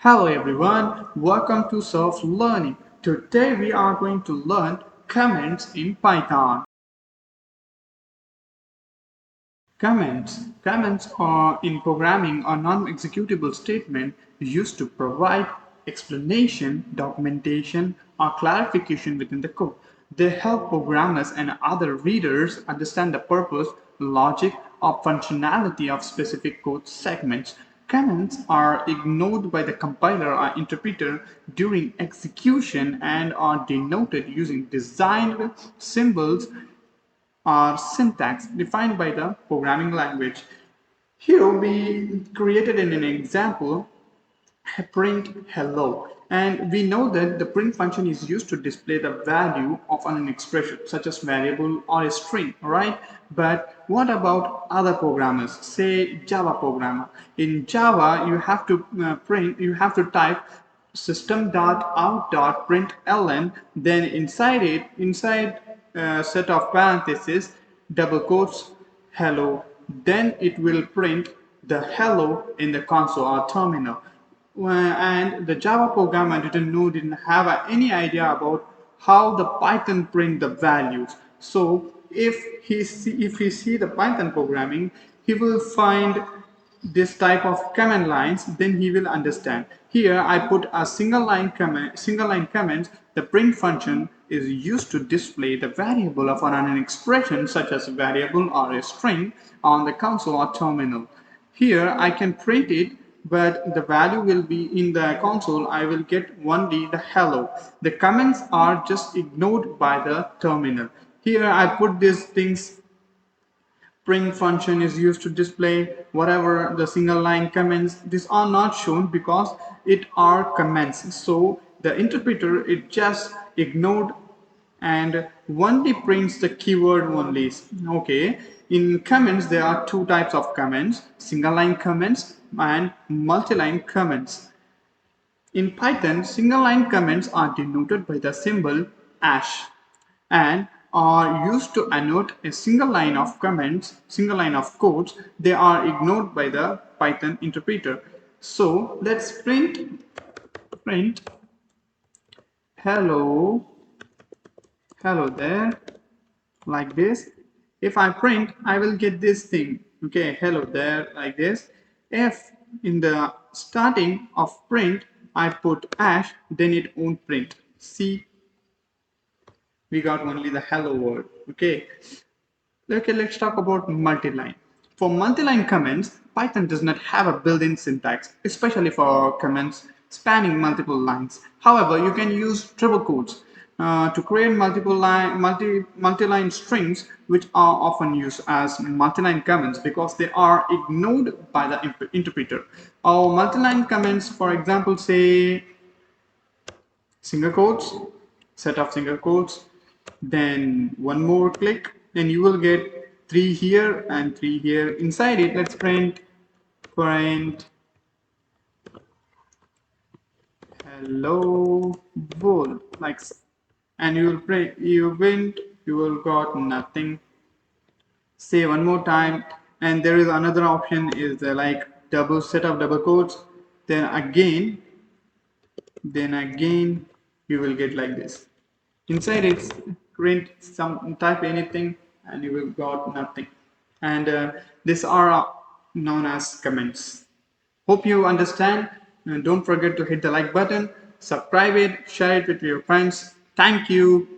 Hello everyone, welcome to Self Learning. Today we are going to learn comments in Python. Comments are in programming are non-executable statement used to provide explanation, documentation, or clarification within the code. They help programmers and other readers understand the purpose, logic, or functionality of specific code segments. Comments are ignored by the compiler or interpreter during execution and are denoted using designed symbols or syntax defined by the programming language. Here we created an example print hello, and we know that the print function is used to display the value of an expression such as variable or a string, right? But what about other programmers, say Java programmer? In Java you have to type system.out.println, then inside set of parentheses, double quotes, hello, then it will print the hello in the console or terminal. And the Java programmer didn't have any idea about how the Python print the values. So if he see the Python programming, he will find this type of command lines, then he will understand. Here I put a single line comment. The print function is used to display the variable of an expression such as a variable or a string on the console or terminal. Here I can print it, but the value will be in the console. I will get only the hello. The comments are just ignored by the terminal. Here I put these things. Print function is used to display whatever the single line comments. These are not shown because it are comments. So the interpreter it just ignored and only prints the keyword only. Okay. In comments there are two types of comments: single line comments and multi-line comments. In Python, single-line comments are denoted by the symbol hash and are used to annotate a single line of comments, single line of codes. They are ignored by the Python interpreter. So let's print hello, hello there, like this. If I print, I will get this thing. Okay, hello there, like this. If in the starting of print I put hash, then it won't print. See, we got only the hello word. Okay, let's talk about multi-line. For multi-line comments, Python does not have a built-in syntax, especially for comments spanning multiple lines. However, you can use triple quotes to create multi-line strings, which are often used as multi-line comments because they are ignored by the interpreter. Our multi-line comments, for example, say single quotes, set of single quotes, then one more click, then you will get three here and three here. Inside it, let's print hello world, like, and you will print, you will got nothing. Say one more time, and there is another option is like double set of double quotes, then again you will get like this. Inside it's print some, type anything and you will got nothing. And these are known as comments. Hope you understand. Don't forget to hit the like button, subscribe it, share it with your friends. Thank you.